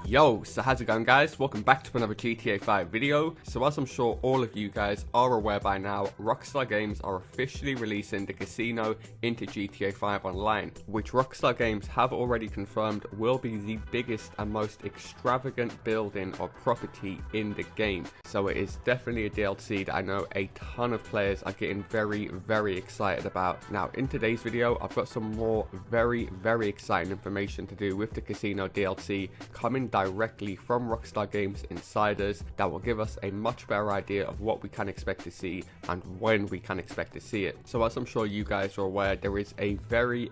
Yo, so how's it going, guys? Welcome back to another GTA 5 video. So as I'm sure all of you guys are aware by now, Rockstar Games are officially releasing the casino into GTA 5 Online, which Rockstar Games have already confirmed will be the biggest and most extravagant building or property in the game. So it is definitely a DLC that I know a ton of players are getting very excited about. Now in today's video, I've got some more very exciting information to do with the casino DLC coming directly from Rockstar Games insiders that will give us a much better idea of what we can expect to see and when we can expect to see it. So as I'm sure you guys are aware, there is a very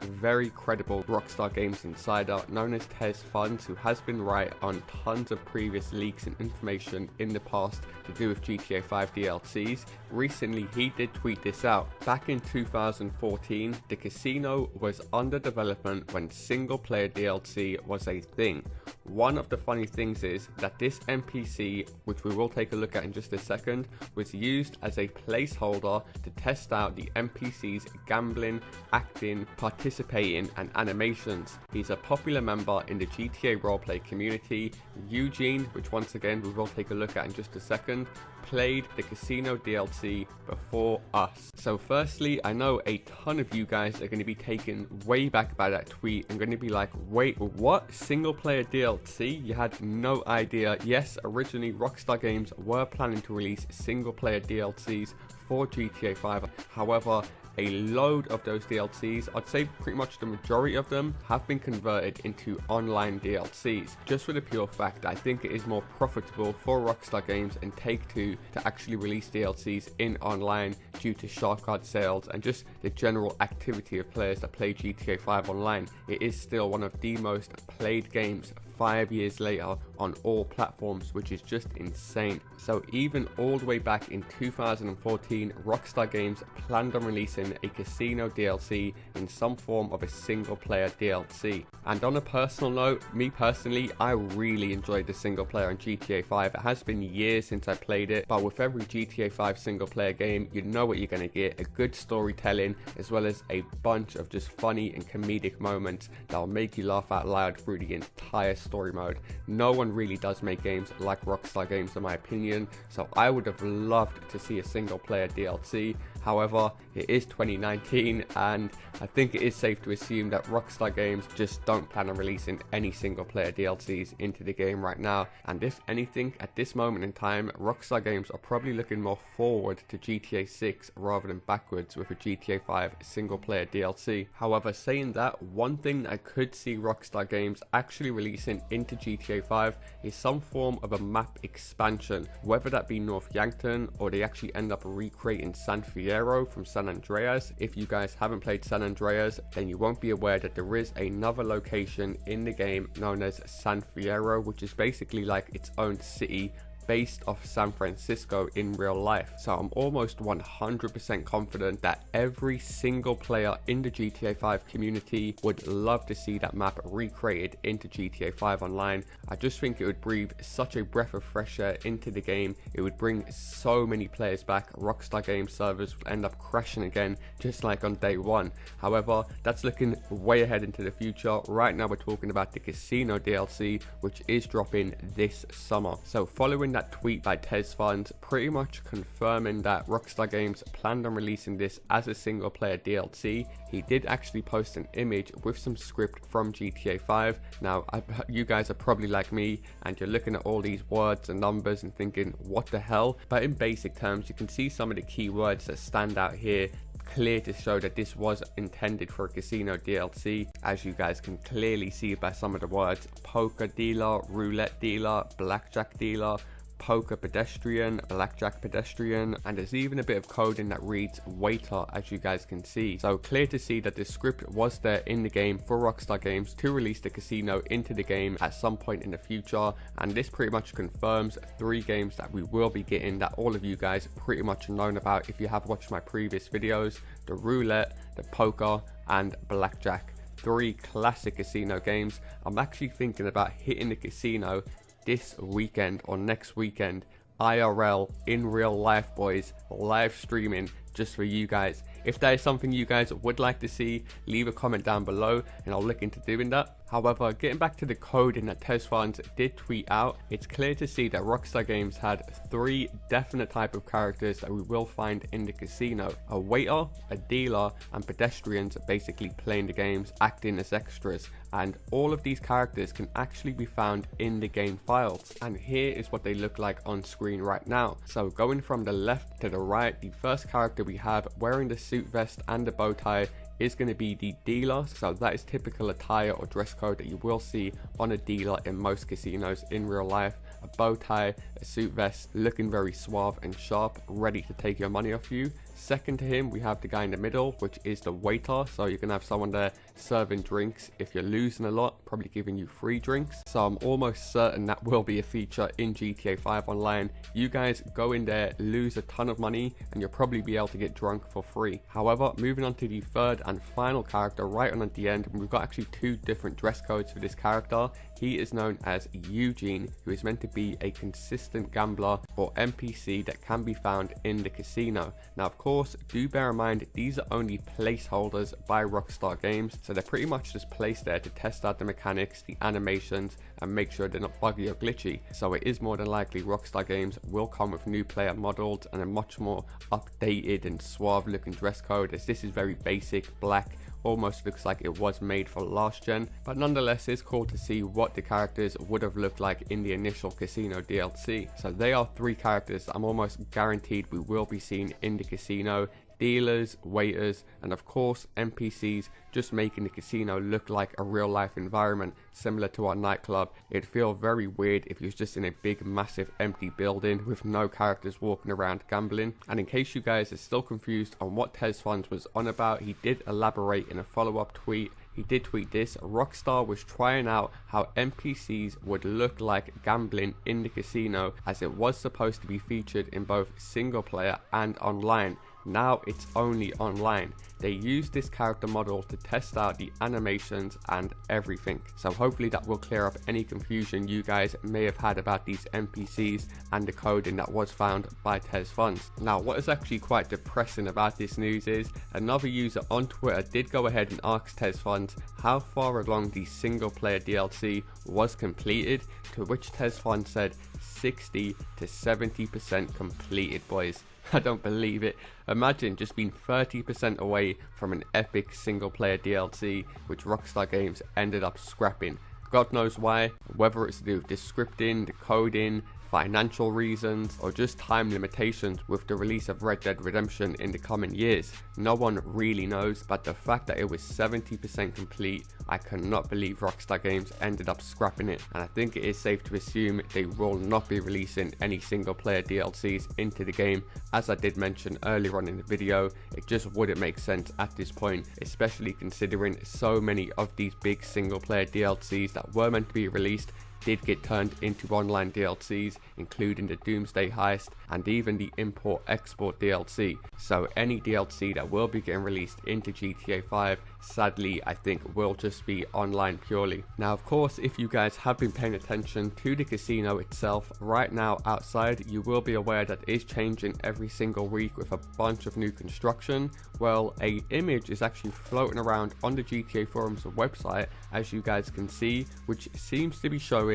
credible Rockstar Games insider known as Tez Funds, who has been right on tons of previous leaks and information in the past to do with GTA 5 DLCs. Recently he did tweet this out. Back in 2014, the casino was under development when single player DLC was a thing. One of the funny things is that this NPC, which we will take a look at in just a second, was used as a placeholder to test out the NPC's gambling, acting, participating and animations. He's a popular member in the GTA roleplay community. Eugene, which once again we will take a look at in just a second, played the casino DLC before us. So firstly, I know a ton of you guys are going to be taken way back by that tweet and going to be like, wait, what? Single player DLC? You had no idea. Yes, originally Rockstar Games were planning to release single player DLCs for GTA 5. However, a load of those DLCs, I'd say pretty much the majority of them, have been converted into online DLCs. Just for the pure fact, I think it is more profitable for Rockstar Games and Take-Two to actually release DLCs in online due to shark card sales and just the general activity of players that play GTA 5 online. It is still one of the most played games 5 years later on all platforms, which is just insane. So even all the way back in 2014, Rockstar Games planned on releasing a casino DLC in some form of a single player DLC. And on a personal note, me personally, I really enjoyed the single player on GTA 5. It has been years since I played it, but with every GTA 5 single player game, you know what you're going to get: a good storytelling as well as a bunch of just funny and comedic moments that will make you laugh out loud through the entire story mode. No one really does make games like Rockstar Games in my opinion, so I would have loved to see a single player DLC. However, it is 2019 and I think it is safe to assume that Rockstar Games just don't plan on releasing any single player DLCs into the game right now. And if anything, at this moment in time, Rockstar Games are probably looking more forward to GTA 6 rather than backwards with a GTA 5 single player DLC. However, saying that, one thing that I could see Rockstar Games actually releasing into GTA 5 is some form of a map expansion, whether that be North Yankton or they actually end up recreating San Fierro from San Andreas. If you guys haven't played San Andreas, then you won't be aware that there is another location in the game known as San Fierro, which is basically like its own city based off San Francisco in real life. So I'm almost 100% confident that every single player in the GTA 5 community would love to see that map recreated into GTA 5 Online. I just think it would breathe such a breath of fresh air into the game. It would bring so many players back. Rockstar Games servers would end up crashing again, just like on day one. However, that's looking way ahead into the future. Right now we're talking about the casino DLC, which is dropping this summer. So following that tweet by Tez Funds, pretty much confirming that Rockstar Games planned on releasing this as a single player DLC, he did actually post an image with some script from GTA 5. Now, you guys are probably like me and you're looking at all these words and numbers and thinking, what the hell? But in basic terms, you can see some of the key words that stand out here, clear to show that this was intended for a casino DLC, as you guys can clearly see by some of the words: poker dealer, roulette dealer, blackjack dealer, poker pedestrian, blackjack pedestrian, and there's even a bit of coding that reads waiter, as you guys can see. So clear to see that the script was there in the game for Rockstar Games to release the casino into the game at some point in the future, and this pretty much confirms 3 games that we will be getting that all of you guys pretty much known about if you have watched my previous videos: the roulette, the poker and blackjack. 3 classic casino games. I'm actually thinking about hitting the casino this weekend or next weekend, IRL, in real life, boys, live streaming just for you guys. If that is something you guys would like to see, leave a comment down below and I'll look into doing that. However, getting back to the coding that TezFans did tweet out, it's clear to see that Rockstar Games had 3 definite type of characters that we will find in the casino: a waiter, a dealer, and pedestrians basically playing the games, acting as extras. And all of these characters can actually be found in the game files, and here is what they look like on screen right now. So going from the left to the right, the first character we have wearing the suit vest and the bow tie is going to be the dealer. So that is typical attire or dress code that you will see on a dealer in most casinos in real life: a bow tie, a suit vest, looking very suave and sharp, ready to take your money off you. Second to him, we have the guy in the middle, which is the waiter. So you can have someone there serving drinks. If you're losing a lot, probably giving you free drinks. So I'm almost certain that will be a feature in GTA 5 Online. You guys go in there, lose a ton of money, and you'll probably be able to get drunk for free. However, moving on to the third and final character right on at the end, we've got actually 2 different dress codes for this character. He is known as Eugene, who is meant to be a consistent gambler or NPC that can be found in the casino. Now, of course, do bear in mind these are only placeholders by Rockstar Games, so they're pretty much just placed there to test out the mechanics, the animations, and make sure they're not buggy or glitchy. So it is more than likely Rockstar Games will come with new player models and a much more updated and suave looking dress code, as this is very basic black. Almost looks like it was made for last gen, but nonetheless it's cool to see what the characters would have looked like in the initial casino DLC. So they are 3 characters that I'm almost guaranteed we will be seeing in the casino: dealers, waiters, and of course NPCs, just making the casino look like a real life environment similar to our nightclub. It'd feel very weird if it was just in a big massive empty building with no characters walking around gambling. And in case you guys are still confused on what TezFans was on about, he did elaborate in a follow-up tweet. He did tweet this: Rockstar was trying out how NPCs would look like gambling in the casino, as it was supposed to be featured in both single player and online. Now it's only online. They used this character model to test out the animations and everything. So hopefully that will clear up any confusion you guys may have had about these NPCs and the coding that was found by TezFans. Now, what is actually quite depressing about this news is another user on Twitter did go ahead and ask TezFans how far along the single player DLC was completed, to which TezFans said 60 to 70% completed, boys. I don't believe it. Imagine just being 30% away from an epic single player DLC, which Rockstar Games ended up scrapping. God knows why, whether it's to do with the scripting, the coding, financial reasons, or just time limitations with the release of Red Dead Redemption in the coming years. No one really knows, but the fact that it was 70% complete, I cannot believe Rockstar Games ended up scrapping it, and I think it is safe to assume they will not be releasing any single player DLCs into the game. As I did mention earlier on in the video, it just wouldn't make sense at this point, especially considering so many of these big single player DLCs that were meant to be released did get turned into online DLCs, including the Doomsday Heist and even the Import-Export DLC. So any DLC that will be getting released into GTA 5, sadly, I think will just be online purely. Now, of course, if you guys have been paying attention to the casino itself, right now outside, you will be aware that it is changing every single week with a bunch of new construction. Well, a image is actually floating around on the GTA forums website, as you guys can see, which seems to be showing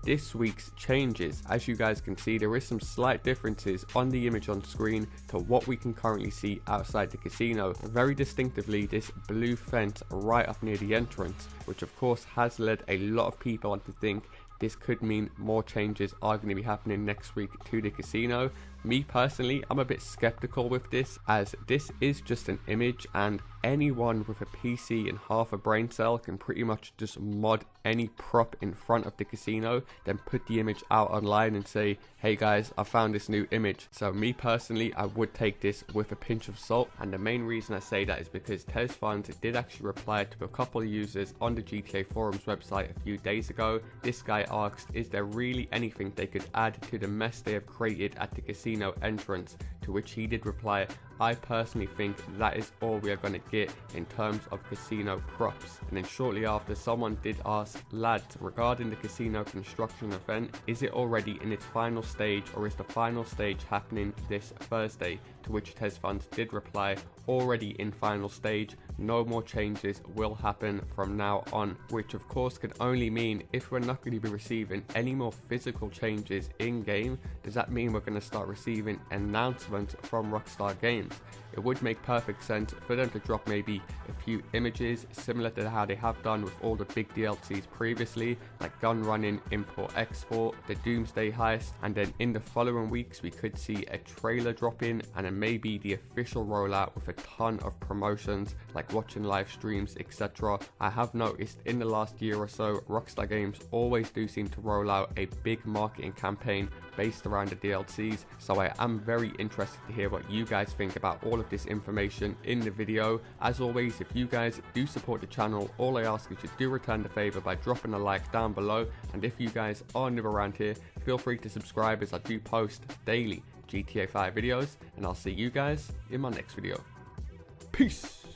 this week's changes. As you guys can see, there is some slight differences on the image on screen to what we can currently see outside the casino. Very distinctively, this blue fence right up near the entrance, which of course has led a lot of people to think this could mean more changes are going to be happening next week to the casino. Me personally, I'm a bit skeptical with this, as this is just an image and anyone with a PC and half a brain cell can pretty much just mod any prop in front of the casino, then put the image out online and say, hey guys, I found this new image. So me personally, I would take this with a pinch of salt, and the main reason I say that is because TezFans did actually reply to a couple of users on the GTA forums website a few days ago. This guy asked, is there really anything they could add to the mess they have created at the casino entrance? To which he did reply, I personally think that is all we are going to get in terms of casino props. And then shortly after, someone did ask, lads, regarding the casino construction event, is it already in its final stage, or is the final stage happening this Thursday? To which TezFunds did reply, already in final stage, no more changes will happen from now on, which of course could only mean if we're not going to be receiving any more physical changes in game, does that mean we're going to start receiving announcements from Rockstar Games? It would make perfect sense for them to drop maybe a few images similar to how they have done with all the big DLCs previously, like gun running, import export, the Doomsday heist, and then in the following weeks we could see a trailer drop in, and then maybe the official rollout with a ton of promotions like watching live streams, etc. I have noticed in the last year or so, Rockstar Games always do seem to roll out a big marketing campaign based around the DLCs, so I am very interested to hear what you guys think about all of this information in the video. As always, if you guys do support the channel, all I ask is you do return the favor by dropping a like down below, and if you guys are new around here, feel free to subscribe as I do post daily GTA 5 videos, and I'll see you guys in my next video. Peace!